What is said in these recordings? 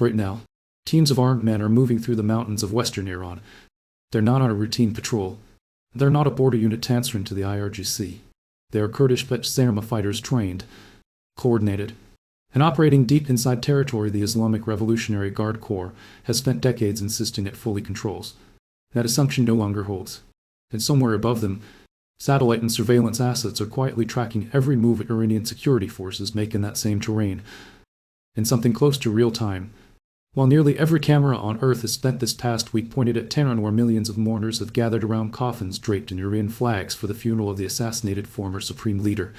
Right now, teams of armed men are moving through the mountains of western Iran. They're not on a routine patrol. They're not a border unit answering to the IRGC. They are Kurdish Peshmerga fighters trained, coordinated, and operating deep inside territory the Islamic Revolutionary Guard Corps has spent decades insisting it fully controls. That assumption no longer holds. And somewhere above them, satellite and surveillance assets are quietly tracking every move Iranian security forces make in that same terrain, in something close to real time. While nearly every camera on Earth has spent this past week pointed at Tehran, where millions of mourners have gathered around coffins draped in Iranian flags for the funeral of the assassinated former supreme leader.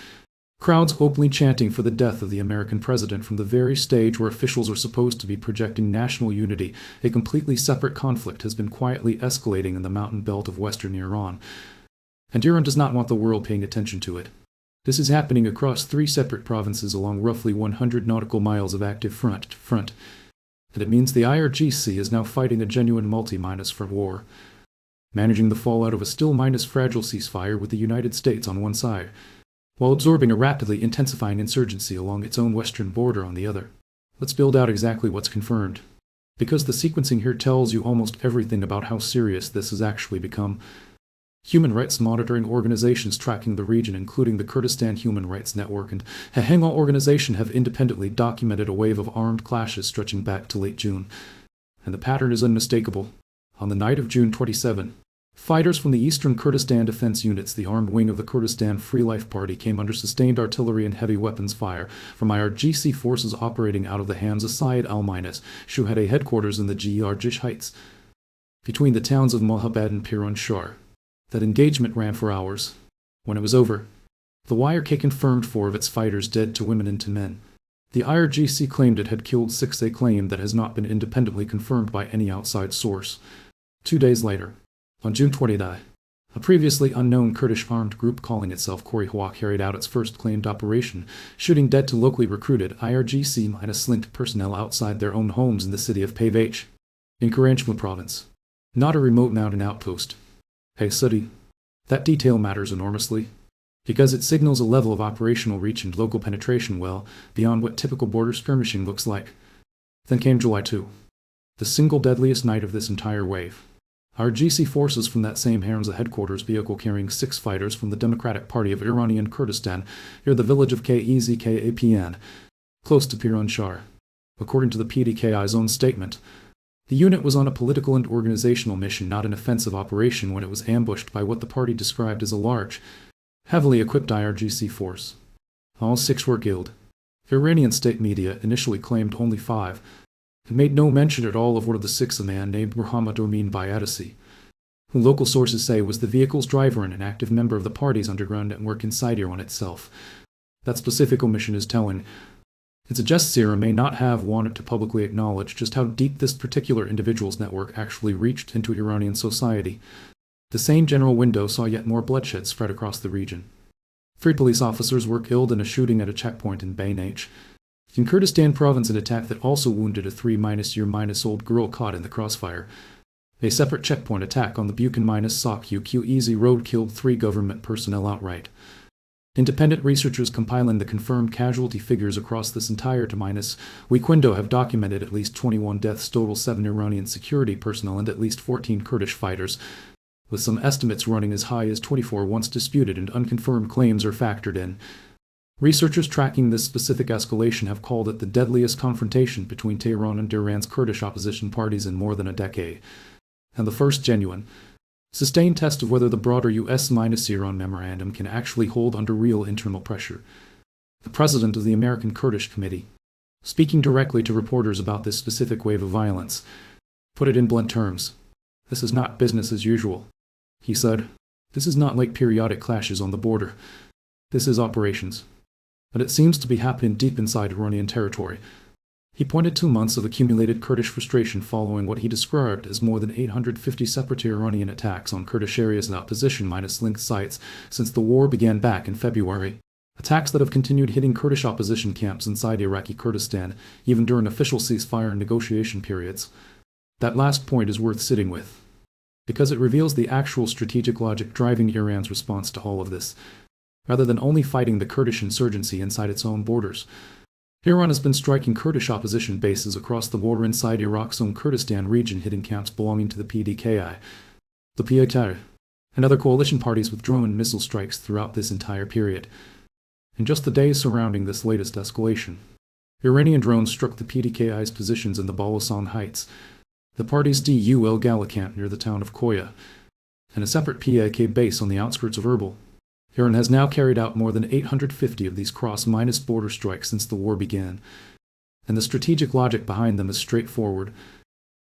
Crowds openly chanting for the death of the American president from the very stage where officials are supposed to be projecting national unity. A completely separate conflict has been quietly escalating in the mountain belt of western Iran, and Iran does not want the world paying attention to it. This is happening across 3 separate provinces along roughly 100 nautical miles of active front. And it means the IRGC is now fighting a genuine multi-front war, managing the fallout of a still-fragile ceasefire with the United States on one side, while absorbing a rapidly intensifying insurgency along its own western border on the other. Let's build out exactly what's confirmed, because the sequencing here tells you almost everything about how serious this has actually become. Human rights monitoring organizations tracking the region, including the Kurdistan Human Rights Network and a Hengal organization, have independently documented a wave of armed clashes stretching back to late June. And the pattern is unmistakable. On the night of June 27, fighters from the Eastern Kurdistan Defense Units, the armed wing of the Kurdistan Free Life Party, came under sustained artillery and heavy weapons fire from IRGC forces operating out of the Hamza Syed al-Minas Shuhada headquarters in the Gergish Heights, between the towns of Mohabad and Piran Shar. That engagement ran for hours. When it was over, the YRK confirmed 4 of its fighters dead, to women and to men. The IRGC claimed it had killed 6, a claim that has not been independently confirmed by any outside source. 2 days later, on June 29, a previously unknown Kurdish armed group calling itself Korihwa carried out its first claimed operation, shooting dead to locally recruited IRGC-linked personnel outside their own homes in the city of Pavach, in Karamanshah province. Not a remote mountain outpost. Hey Sudi, that detail matters enormously, because it signals a level of operational reach and local penetration well beyond what typical border skirmishing looks like. Then came July 2, the single deadliest night of this entire wave. Our GC forces from that same Hamza headquarters vehicle carrying 6 fighters from the Democratic Party of Iranian Kurdistan near the village of Kezkapn, close to Piran Shar. According to the PDKI's own statement, the unit was on a political and organizational mission, not an offensive operation, when it was ambushed by what the party described as a large, heavily equipped IRGC force. All 6 were killed. Iranian state media initially claimed only 5, and made no mention at all of one of the 6, a man named Muhammad Amin Bayadasi, who local sources say was the vehicle's driver and an active member of the party's underground network inside Iran itself. That specific omission is telling. It suggests Iran may not have wanted to publicly acknowledge just how deep this particular individual's network actually reached into Iranian society. The same general window saw yet more bloodshed spread across the region. 3 police officers were killed in a shooting at a checkpoint in Baynach, in Kurdistan province, an attack that also wounded a 3-year-old girl caught in the crossfire. A separate checkpoint attack on the Buchan-Sok-UQ road killed 3 government personnel outright. Independent researchers compiling the confirmed casualty figures across this entire week window have documented at least 21 deaths total, 7 Iranian security personnel and at least 14 Kurdish fighters, with some estimates running as high as 24 once disputed and unconfirmed claims are factored in. Researchers tracking this specific escalation have called it the deadliest confrontation between Tehran and Iran's Kurdish opposition parties in more than a decade, and the first genuine, sustained test of whether the broader US-Iran memorandum can actually hold under real internal pressure. The president of the American Kurdish Committee, speaking directly to reporters about this specific wave of violence, put it in blunt terms. This is not business as usual. He said, this is not like periodic clashes on the border. This is operations. But it seems to be happening deep inside Iranian territory. He pointed to months of accumulated Kurdish frustration following what he described as more than 850 separate Iranian attacks on Kurdish areas and opposition-linked sites since the war began back in February. Attacks that have continued hitting Kurdish opposition camps inside Iraqi Kurdistan, even during official ceasefire negotiation periods. That last point is worth sitting with, because it reveals the actual strategic logic driving Iran's response to all of this. Rather than only fighting the Kurdish insurgency inside its own borders, Iran has been striking Kurdish opposition bases across the border inside Iraq's own Kurdistan region, hitting camps belonging to the PDKI, the PKI, and other coalition parties with drone and missile strikes throughout this entire period. In just the days surrounding this latest escalation, Iranian drones struck the PDKI's positions in the Balasan Heights, the party's Dul Gala camp near the town of Koya, and a separate PKK base on the outskirts of Erbil. Iran has now carried out more than 850 of these cross-border strikes since the war began, and the strategic logic behind them is straightforward.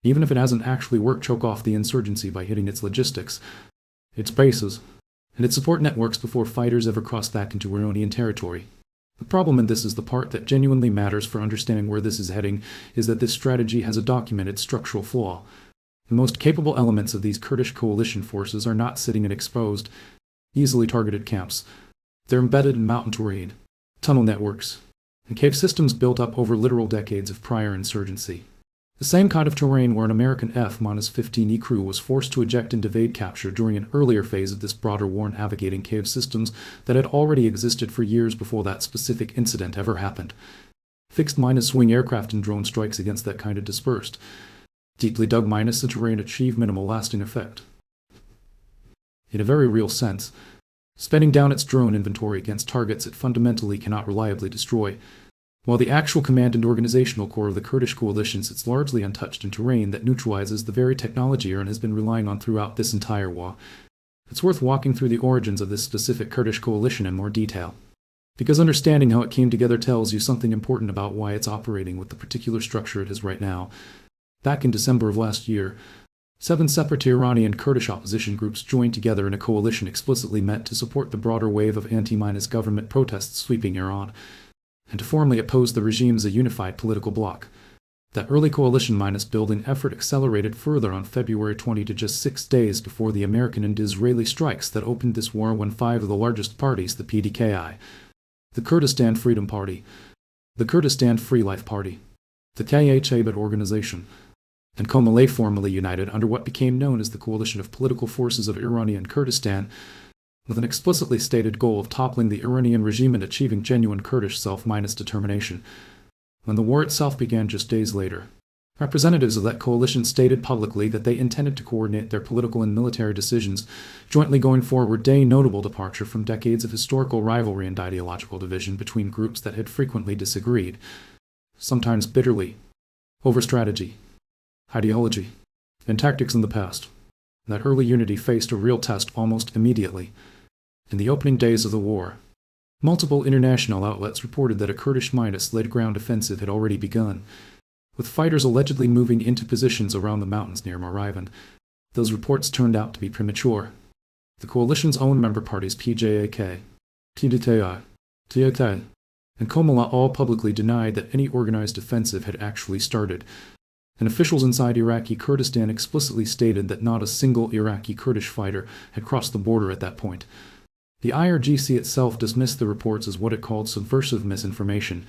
Even if it hasn't actually worked to choke off the insurgency by hitting its logistics, its bases, and its support networks before fighters ever cross back into Iranian territory. The problem in this is the part that genuinely matters for understanding where this is heading, is that this strategy has a documented structural flaw. The most capable elements of these Kurdish coalition forces are not sitting in exposed, easily targeted camps. They're embedded in mountain terrain, tunnel networks, and cave systems built up over literal decades of prior insurgency. The same kind of terrain where an American F-15E crew was forced to eject and evade capture during an earlier phase of this broader war, navigating cave systems that had already existed for years before that specific incident ever happened. Fixed-swing aircraft and drone strikes against that kind of dispersed, deeply dug the terrain achieve minimal lasting effect. In a very real sense, spending down its drone inventory against targets it fundamentally cannot reliably destroy, while the actual command and organizational core of the Kurdish coalition sits largely untouched in terrain that neutralizes the very technology Iran has been relying on throughout this entire war. It's worth walking through the origins of this specific Kurdish coalition in more detail, because understanding how it came together tells you something important about why it's operating with the particular structure it is right now. Back in December of last year, 7 separate Iranian Kurdish opposition groups joined together in a coalition explicitly meant to support the broader wave of anti-government protests sweeping Iran, and to formally oppose the regime as a unified political bloc. That early coalition-building effort accelerated further on February 20 to just 6 days before the American and Israeli strikes that opened this war when 5 of the largest parties, the PDKI, the Kurdistan Freedom Party, the Kurdistan Free Life Party, the KHABIT organization, and Komalay formally united under what became known as the Coalition of Political Forces of Iranian Kurdistan, with an explicitly stated goal of toppling the Iranian regime and achieving genuine Kurdish self-determination. When the war itself began just days later, representatives of that coalition stated publicly that they intended to coordinate their political and military decisions, jointly going forward, a notable departure from decades of historical rivalry and ideological division between groups that had frequently disagreed, sometimes bitterly, over strategy, ideology, and tactics in the past. That early unity faced a real test almost immediately. In the opening days of the war, multiple international outlets reported that a Kurdish-led ground offensive had already begun, with fighters allegedly moving into positions around the mountains near Marivan. Those reports turned out to be premature. The coalition's own member parties PJAK, PDKI, TAK, and Komala all publicly denied that any organized offensive had actually started, and officials inside Iraqi Kurdistan explicitly stated that not a single Iraqi Kurdish fighter had crossed the border at that point. The IRGC itself dismissed the reports as what it called subversive misinformation.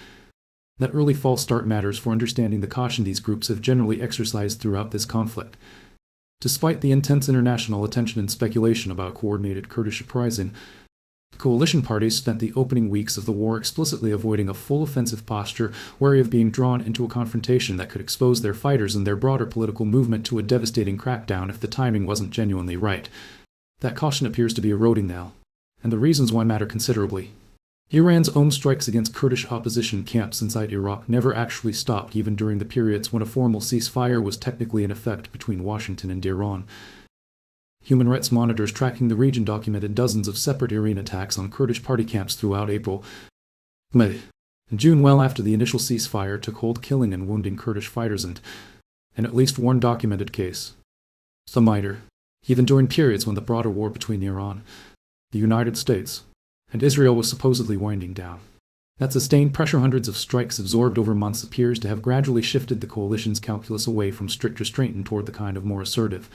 That early false start matters for understanding the caution these groups have generally exercised throughout this conflict. Despite the intense international attention and speculation about coordinated Kurdish uprising, the coalition parties spent the opening weeks of the war explicitly avoiding a full offensive posture, wary of being drawn into a confrontation that could expose their fighters and their broader political movement to a devastating crackdown if the timing wasn't genuinely right. That caution appears to be eroding now, and the reasons why matter considerably. Iran's own strikes against Kurdish opposition camps inside Iraq never actually stopped, even during the periods when a formal ceasefire was technically in effect between Washington and Iran. Human rights monitors tracking the region documented dozens of separate Iranian attacks on Kurdish party camps throughout April, May, and June, well after the initial ceasefire took hold, killing and wounding Kurdish fighters and at least one documented case. Some minor, even during periods when the broader war between Iran, the United States, and Israel was supposedly winding down. That sustained pressure, hundreds of strikes absorbed over months, appears to have gradually shifted the coalition's calculus away from strict restraint and toward the kind of more assertive,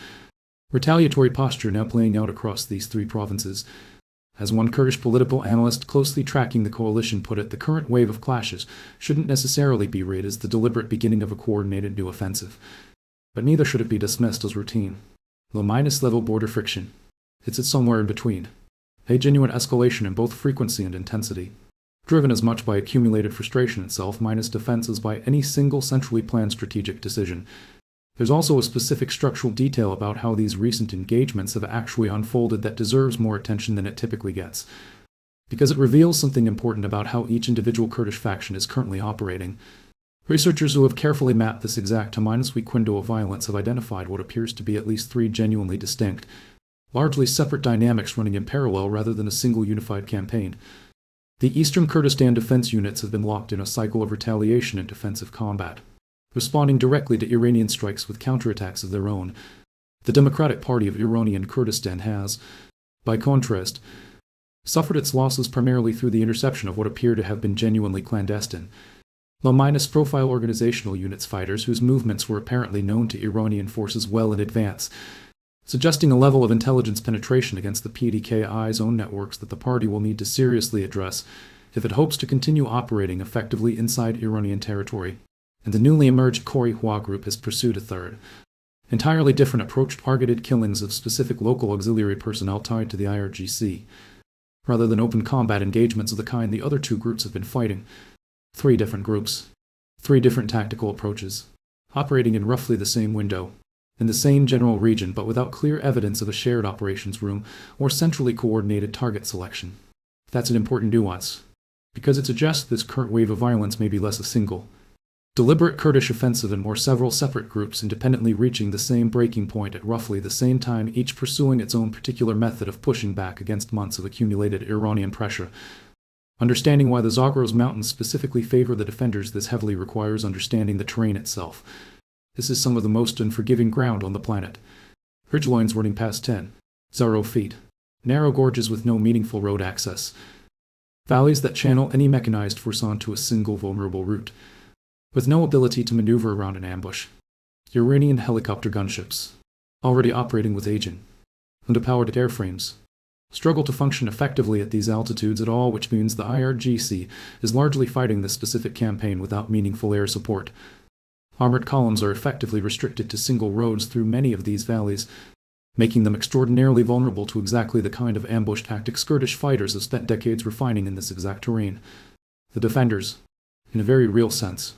retaliatory posture now playing out across these 3 provinces. As one Kurdish political analyst closely tracking the coalition put it, the current wave of clashes shouldn't necessarily be read as the deliberate beginning of a coordinated new offensive. But neither should it be dismissed as routine. Low-level border friction. It's somewhere in between. A genuine escalation in both frequency and intensity. driven as much by accumulated frustration itself minus defense as by any single centrally planned strategic decision. There's also a specific structural detail about how these recent engagements have actually unfolded that deserves more attention than it typically gets, because it reveals something important about how each individual Kurdish faction is currently operating. Researchers who have carefully mapped this exact -week window of violence have identified what appears to be at least 3 genuinely distinct, largely separate dynamics running in parallel rather than a single unified campaign. The Eastern Kurdistan defense units have been locked in a cycle of retaliation and defensive combat, responding directly to Iranian strikes with counterattacks of their own. The Democratic Party of Iranian Kurdistan has, by contrast, suffered its losses primarily through the interception of what appear to have been genuinely clandestine, low-profile organizational units fighters whose movements were apparently known to Iranian forces well in advance, suggesting a level of intelligence penetration against the PDKI's own networks that the party will need to seriously address if it hopes to continue operating effectively inside Iranian territory. And the newly emerged Kori-Hwa group has pursued a third, entirely different approach: targeted killings of specific local auxiliary personnel tied to the IRGC, rather than open combat engagements of the kind the other two groups have been fighting. 3 different groups, 3 different tactical approaches, operating in roughly the same window, in the same general region, but without clear evidence of a shared operations room or centrally coordinated target selection. That's an important nuance, because it suggests this current wave of violence may be less a single, deliberate Kurdish offensive and more several separate groups independently reaching the same breaking point at roughly the same time, each pursuing its own particular method of pushing back against months of accumulated Iranian pressure. Understanding why the Zagros Mountains specifically favor the defenders this heavily requires understanding the terrain itself. This is some of the most unforgiving ground on the planet. Ridgelines running past 10,000 feet, narrow gorges with no meaningful road access, valleys that channel any mechanized force onto a single vulnerable route, with no ability to maneuver around an ambush. Iranian helicopter gunships, already operating with aging, underpowered airframes, struggle to function effectively at these altitudes at all, which means the IRGC is largely fighting this specific campaign without meaningful air support. Armored columns are effectively restricted to single roads through many of these valleys, making them extraordinarily vulnerable to exactly the kind of ambush tactics Kurdish fighters have spent decades refining in this exact terrain. The defenders, in a very real sense,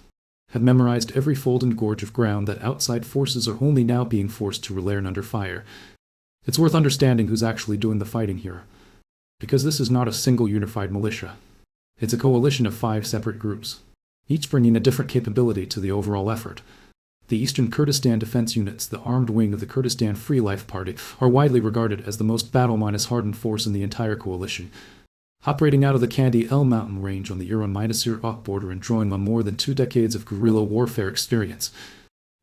have memorized every fold and gorge of ground that outside forces are only now being forced to relearn under fire. It's worth understanding who's actually doing the fighting here, because this is not a single unified militia. It's a coalition of 5 separate groups, each bringing a different capability to the overall effort. The Eastern Kurdistan Defense Units, the armed wing of the Kurdistan Free Life Party, are widely regarded as the most battle-hardened force in the entire coalition, operating out of the Kandi El mountain range on the Iran-Iraq border and drawing on more than 2 decades of guerrilla warfare experience,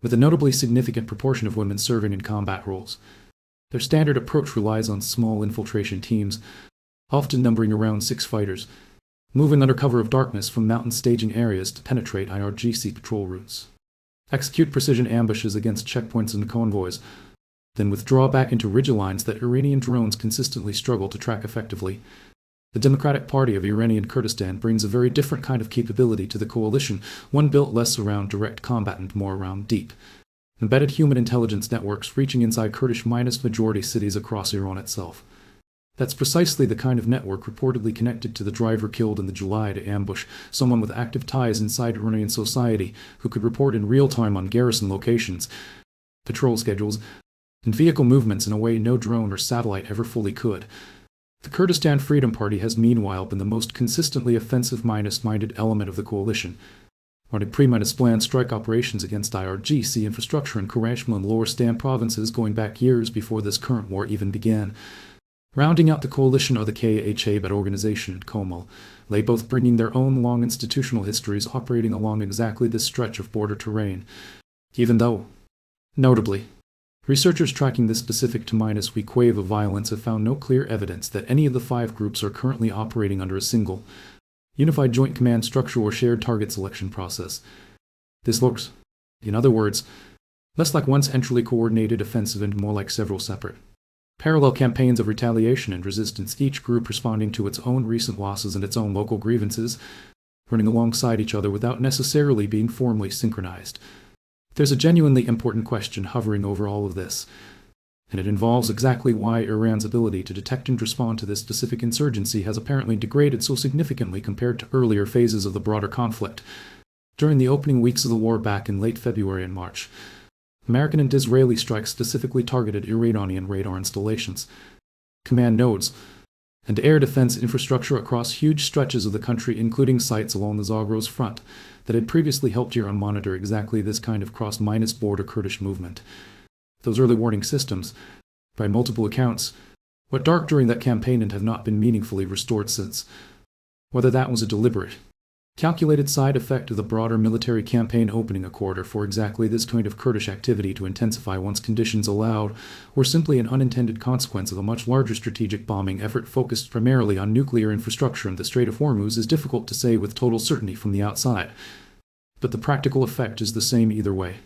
with a notably significant proportion of women serving in combat roles. Their standard approach relies on small infiltration teams, often numbering around 6 fighters, moving under cover of darkness from mountain staging areas to penetrate IRGC patrol routes, execute precision ambushes against checkpoints and convoys, then withdraw back into ridgelines that Iranian drones consistently struggle to track effectively. The Democratic Party of Iranian Kurdistan brings a very different kind of capability to the coalition, one built less around direct combat and more around deep, embedded human intelligence networks reaching inside Kurdish-majority cities across Iran itself. That's precisely the kind of network reportedly connected to the driver killed in the July to ambush someone with active ties inside Iranian society who could report in real time on garrison locations, patrol schedules, and vehicle movements in a way no drone or satellite ever fully could. The Kurdistan Freedom Party has meanwhile been the most consistently offensive-minded element of the coalition, running pre-planned strike operations against IRGC infrastructure in Karachi and Lower Stan provinces going back years before this current war even began. Rounding out the coalition are the KHA-led organization and Komal, they both bringing their own long institutional histories operating along exactly this stretch of border terrain. Even though, notably, researchers tracking this specific -week wave of violence have found no clear evidence that any of the 5 groups are currently operating under a single, unified joint command structure or shared target selection process. This looks, in other words, less like one centrally coordinated offensive and more like several separate, parallel campaigns of retaliation and resistance, each group responding to its own recent losses and its own local grievances, running alongside each other without necessarily being formally synchronized. There's a genuinely important question hovering over all of this. and it involves exactly why Iran's ability to detect and respond to this specific insurgency has apparently degraded so significantly compared to earlier phases of the broader conflict. During the opening weeks of the war back in late February and March, American and Israeli strikes specifically targeted Iranian radar installations, command nodes, and air defense infrastructure across huge stretches of the country, including sites along the Zagros front that had previously helped Iran monitor exactly this kind of cross-border Kurdish movement. Those early warning systems, by multiple accounts, went dark during that campaign and have not been meaningfully restored since. Whether that was a deliberate, calculated side effect of the broader military campaign opening a quarter for exactly this kind of Kurdish activity to intensify once conditions allowed, or simply an unintended consequence of a much larger strategic bombing effort focused primarily on nuclear infrastructure in the Strait of Hormuz, is difficult to say with total certainty from the outside. But the practical effect is the same either way.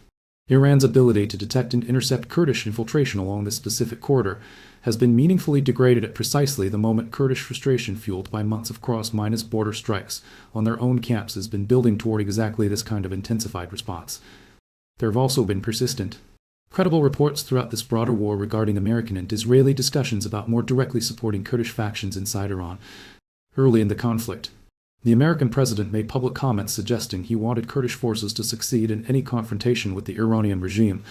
Iran's ability to detect and intercept Kurdish infiltration along this specific corridor has been meaningfully degraded at precisely the moment Kurdish frustration fueled by months of cross-border strikes on their own camps has been building toward exactly this kind of intensified response. There have also been persistent, credible reports throughout this broader war regarding American and Israeli discussions about more directly supporting Kurdish factions inside Iran. Early in the conflict, the American president made public comments suggesting he wanted Kurdish forces to succeed in any confrontation with the Iranian regime,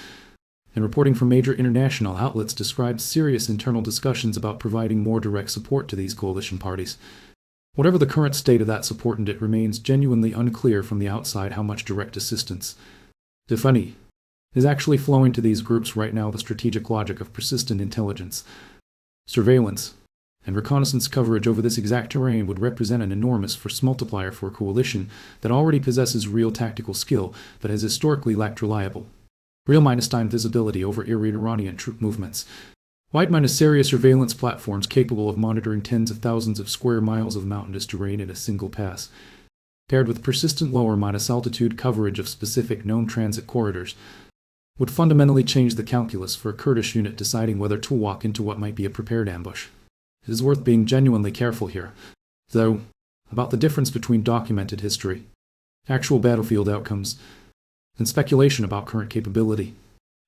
and reporting from major international outlets described serious internal discussions about providing more direct support to these coalition parties. Whatever the current state of that support, and it remains genuinely unclear from the outside how much direct assistance, if any, is actually flowing to these groups right now. The strategic logic of persistent intelligence, surveillance, and reconnaissance coverage over this exact terrain would represent an enormous force multiplier for a coalition that already possesses real tactical skill but has historically lacked reliable, real-time visibility over Iranian troop movements. Wide-area surveillance platforms capable of monitoring tens of thousands of square miles of mountainous terrain in a single pass, paired with persistent lower-altitude coverage of specific known transit corridors, would fundamentally change the calculus for a Kurdish unit deciding whether to walk into what might be a prepared ambush. It is worth being genuinely careful here, though, about the difference between documented history, actual battlefield outcomes, and speculation about current capability.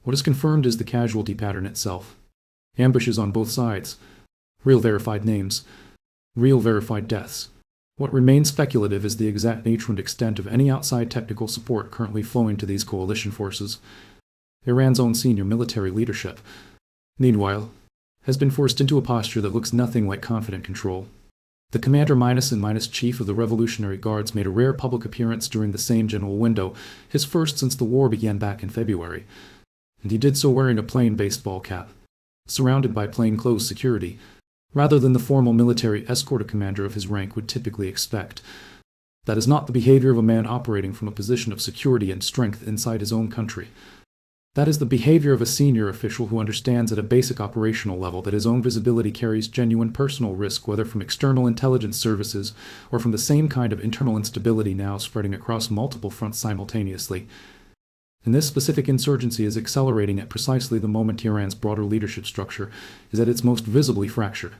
What is confirmed is the casualty pattern itself. Ambushes on both sides, real verified names, real verified deaths. What remains speculative is the exact nature and extent of any outside technical support currently flowing to these coalition forces. Iran's own senior military leadership, meanwhile, has been forced into a posture that looks nothing like confident control. The commander-in-chief of the Revolutionary Guards made a rare public appearance during the same general window, his first since the war began back in February, and he did so wearing a plain baseball cap, surrounded by plainclothes security, rather than the formal military escort a commander of his rank would typically expect. That is not the behavior of a man operating from a position of security and strength inside his own country. That is the behavior of a senior official who understands at a basic operational level that his own visibility carries genuine personal risk, whether from external intelligence services or from the same kind of internal instability now spreading across multiple fronts simultaneously. And this specific insurgency is accelerating at precisely the moment Iran's broader leadership structure is at its most visibly fractured.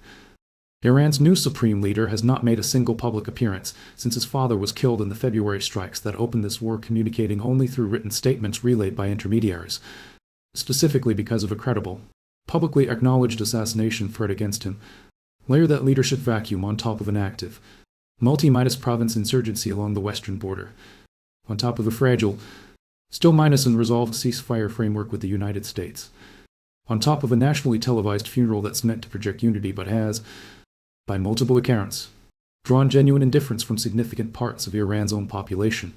Iran's new supreme leader has not made a single public appearance since his father was killed in the February strikes that opened this war, communicating only through written statements relayed by intermediaries, specifically because of a credible, publicly acknowledged assassination threat against him. Layer that leadership vacuum on top of an active, multi-province insurgency along the western border, on top of a fragile, still unresolved ceasefire framework with the United States, on top of a nationally televised funeral that's meant to project unity but has, by multiple accounts, drawn genuine indifference from significant parts of Iran's own population,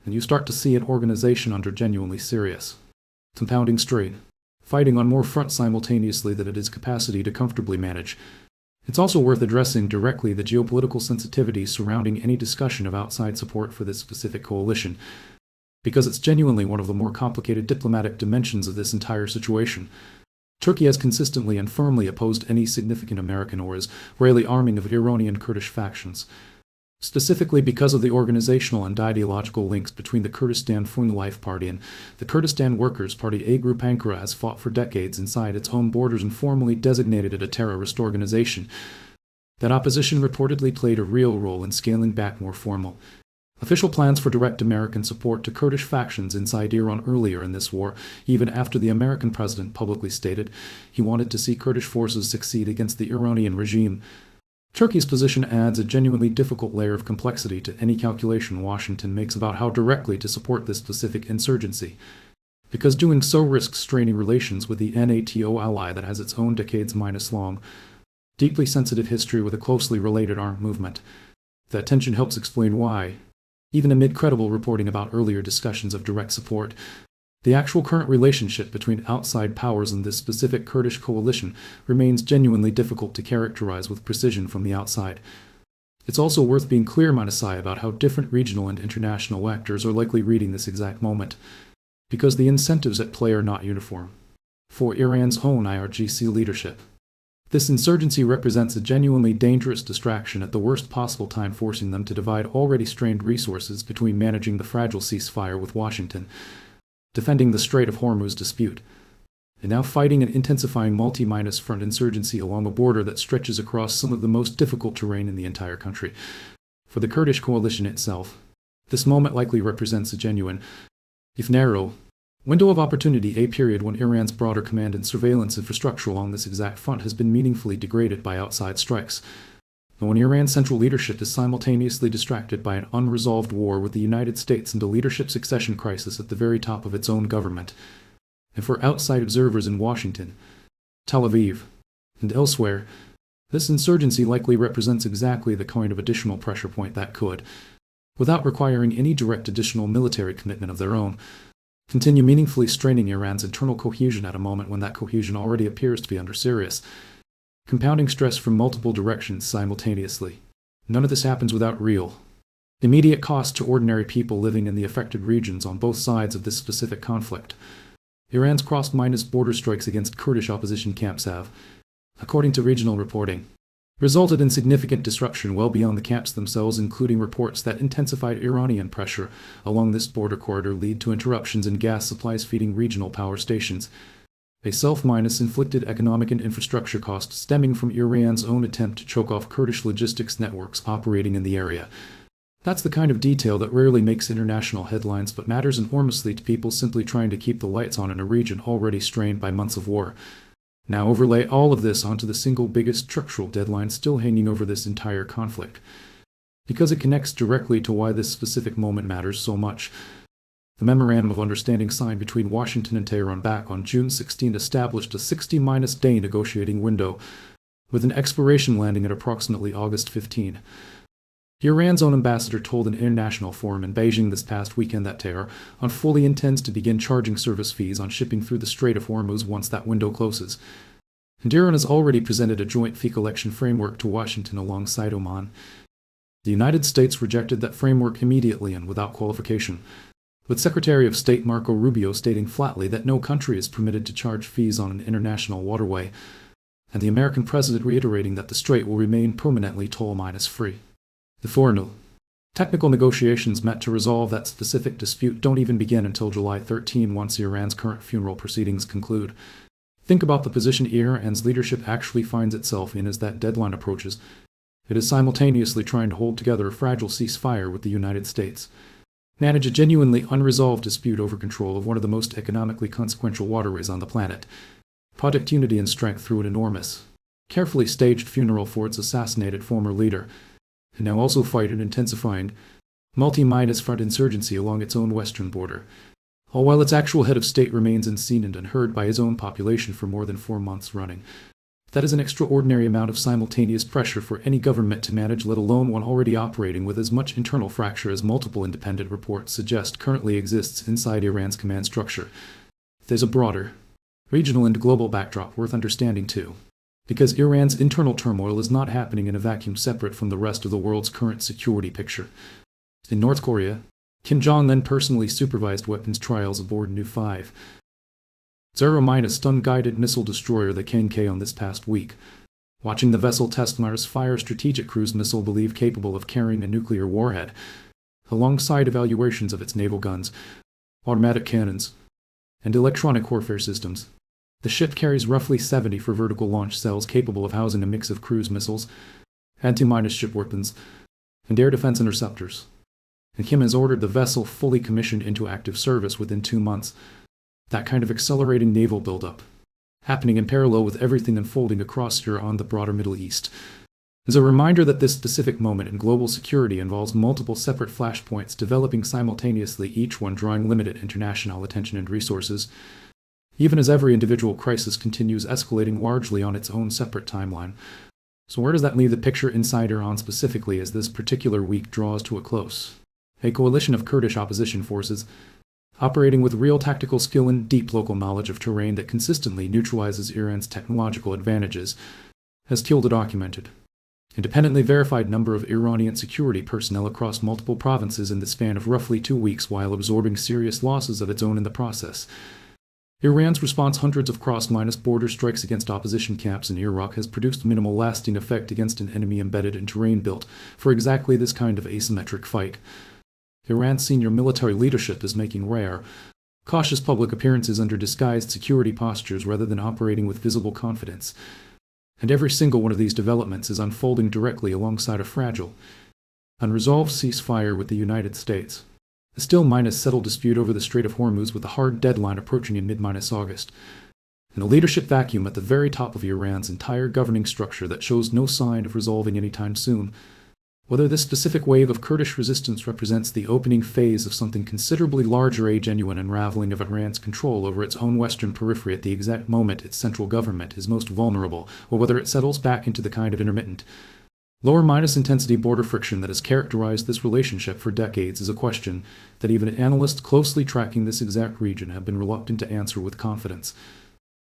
and you start to see an organization under genuinely serious, compounding strain, fighting on more fronts simultaneously than it is capacity to comfortably manage. It's also worth addressing directly the geopolitical sensitivities surrounding any discussion of outside support for this specific coalition, because it's genuinely one of the more complicated diplomatic dimensions of this entire situation. Turkey has consistently and firmly opposed any significant American or Israeli arming of Iranian Kurdish factions, specifically because of the organizational and ideological links between the Kurdistan for Life Party and the Kurdistan Workers' Party. A group Ankara has fought for decades inside its own borders and formally designated it a terrorist organization. That opposition reportedly played a real role in scaling back more formal, Official plans for direct American support to Kurdish factions inside Iran earlier in this war, even after the American president publicly stated he wanted to see Kurdish forces succeed against the Iranian regime. Turkey's position adds a genuinely difficult layer of complexity to any calculation Washington makes about how directly to support this specific insurgency, because doing so risks straining relations with the NATO ally that has its own decades-long, deeply sensitive history with a closely related armed movement. That tension helps explain why, even amid credible reporting about earlier discussions of direct support, the actual current relationship between outside powers and this specific Kurdish coalition remains genuinely difficult to characterize with precision from the outside. It's also worth being clear, Manasai, about how different regional and international actors are likely reading this exact moment, because the incentives at play are not uniform. For Iran's own IRGC leadership, this insurgency represents a genuinely dangerous distraction at the worst possible time, forcing them to divide already strained resources between managing the fragile ceasefire with Washington, defending the Strait of Hormuz dispute, and now fighting an intensifying multi-front insurgency along a border that stretches across some of the most difficult terrain in the entire country. For the Kurdish coalition itself, this moment likely represents a genuine, if narrow, window of opportunity, a period when Iran's broader command and surveillance infrastructure along this exact front has been meaningfully degraded by outside strikes, and when Iran's central leadership is simultaneously distracted by an unresolved war with the United States and a leadership succession crisis at the very top of its own government. And for outside observers in Washington, Tel Aviv, and elsewhere, this insurgency likely represents exactly the kind of additional pressure point that could, without requiring any direct additional military commitment of their own, continue meaningfully straining Iran's internal cohesion at a moment when that cohesion already appears to be under serious, compounding stress from multiple directions simultaneously. None of this happens without real, immediate cost to ordinary people living in the affected regions on both sides of this specific conflict. Iran's cross-border strikes against Kurdish opposition camps have, according to regional reporting, resulted in significant disruption well beyond the camps themselves, including reports that intensified Iranian pressure along this border corridor lead to interruptions in gas supplies feeding regional power stations, a self-inflicted economic and infrastructure cost stemming from Iran's own attempt to choke off Kurdish logistics networks operating in the area. That's the kind of detail that rarely makes international headlines but matters enormously to people simply trying to keep the lights on in a region already strained by months of war. Now overlay all of this onto the single biggest structural deadline still hanging over this entire conflict, because it connects directly to why this specific moment matters so much. The Memorandum of Understanding signed between Washington and Tehran back on June 16 established a 60-day negotiating window, with an expiration landing at approximately August 15. Iran's own ambassador told an international forum in Beijing this past weekend that Tehran fully intends to begin charging service fees on shipping through the Strait of Hormuz once that window closes. And Iran has already presented a joint fee collection framework to Washington alongside Oman. The United States rejected that framework immediately and without qualification, with Secretary of State Marco Rubio stating flatly that no country is permitted to charge fees on an international waterway, and the American president reiterating that the strait will remain permanently toll-free. The formal, technical negotiations meant to resolve that specific dispute don't even begin until July 13 once Iran's current funeral proceedings conclude. Think about the position Iran's leadership actually finds itself in as that deadline approaches. It is simultaneously trying to hold together a fragile ceasefire with the United States, manage a genuinely unresolved dispute over control of one of the most economically consequential waterways on the planet, project unity and strength through an enormous, carefully staged funeral for its assassinated former leader, and now also fight an intensifying, multi-front insurgency along its own western border, all while its actual head of state remains unseen and unheard by his own population for more than 4 months running. That is an extraordinary amount of simultaneous pressure for any government to manage, let alone one already operating with as much internal fracture as multiple independent reports suggest currently exists inside Iran's command structure. There's a broader, regional and global backdrop worth understanding too, because Iran's internal turmoil is not happening in a vacuum separate from the rest of the world's current security picture. In North Korea, Kim Jong-un personally supervised weapons trials aboard Nu-5, 0- stun-guided missile destroyer the Ken-K on this past week, watching the vessel test Mars fire strategic cruise missile believed capable of carrying a nuclear warhead, alongside evaluations of its naval guns, automatic cannons, and electronic warfare systems. The ship carries roughly 70 for vertical launch cells capable of housing a mix of cruise missiles, anti-ship weapons, and air defense interceptors. and Kim has ordered the vessel fully commissioned into active service within 2 months. That kind of accelerating naval buildup, happening in parallel with everything unfolding across the broader Middle East, is a reminder that this specific moment in global security involves multiple separate flashpoints developing simultaneously, each one drawing limited international attention and resources, even as every individual crisis continues escalating largely on its own separate timeline. So where does that leave the picture inside Iran specifically as this particular week draws to a close? A coalition of Kurdish opposition forces, operating with real tactical skill and deep local knowledge of terrain that consistently neutralizes Iran's technological advantages, has killed a documented, independently verified number of Iranian security personnel across multiple provinces in the span of roughly 2 weeks while absorbing serious losses of its own in the process. Iran's response, hundreds of cross-border strikes against opposition camps in Iraq, has produced minimal lasting effect against an enemy embedded in terrain built for exactly this kind of asymmetric fight. Iran's senior military leadership is making rare, cautious public appearances under disguised security postures rather than operating with visible confidence. And every single one of these developments is unfolding directly alongside a fragile, unresolved ceasefire with the United States. A still-settled dispute over the Strait of Hormuz with a hard deadline approaching in mid-August. And a leadership vacuum at the very top of Iran's entire governing structure that shows no sign of resolving anytime soon. Whether this specific wave of Kurdish resistance represents the opening phase of something considerably larger, a genuine unraveling of Iran's control over its own western periphery at the exact moment its central government is most vulnerable, or whether it settles back into the kind of intermittent, lower-intensity border friction that has characterized this relationship for decades, is a question that even analysts closely tracking this exact region have been reluctant to answer with confidence.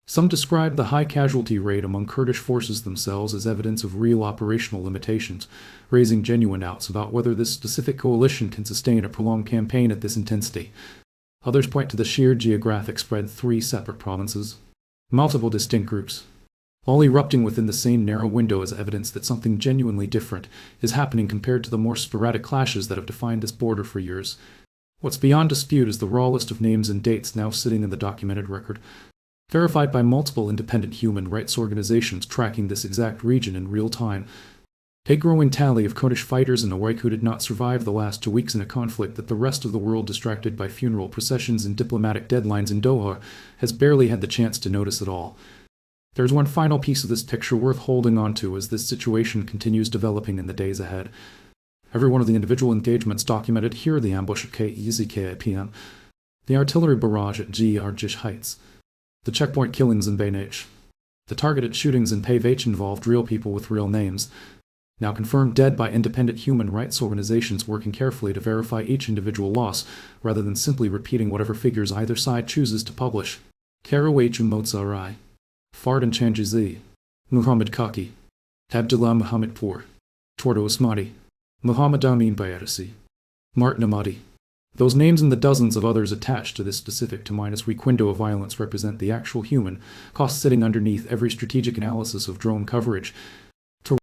Some describe the high casualty rate among Kurdish forces themselves as evidence of real operational limitations, raising genuine doubts about whether this specific coalition can sustain a prolonged campaign at this intensity. Others point to the sheer geographic spread: 3 separate provinces, multiple distinct groups, all erupting within the same narrow window, as evidence that something genuinely different is happening compared to the more sporadic clashes that have defined this border for years. What's beyond dispute is the raw list of names and dates now sitting in the documented record, verified by multiple independent human rights organizations tracking this exact region in real time. A growing tally of Kurdish fighters and awake who did not survive the last 2 weeks in a conflict that the rest of the world, distracted by funeral processions and diplomatic deadlines in Doha, has barely had the chance to notice at all. There's one final piece of this picture worth holding on to as this situation continues developing in the days ahead. Every one of the individual engagements documented here: the ambush at KEZKAPM, the artillery barrage at Arjish Heights, the checkpoint killings in Baynach, the targeted shootings in Pavach involved real people with real names, now confirmed dead by independent human rights organizations working carefully to verify each individual loss, rather than simply repeating whatever figures either side chooses to publish. Karawach Motsarai, Fardan Changizi, Muhammad Kaki, Abdullah Muhammadpour, Tordo Usmati, Muhammad Amin Bayarasi, Martin Ahmadi. Those names and the dozens of others attached to this specific 2-week window of violence represent the actual human cost sitting underneath every strategic analysis of drone coverage,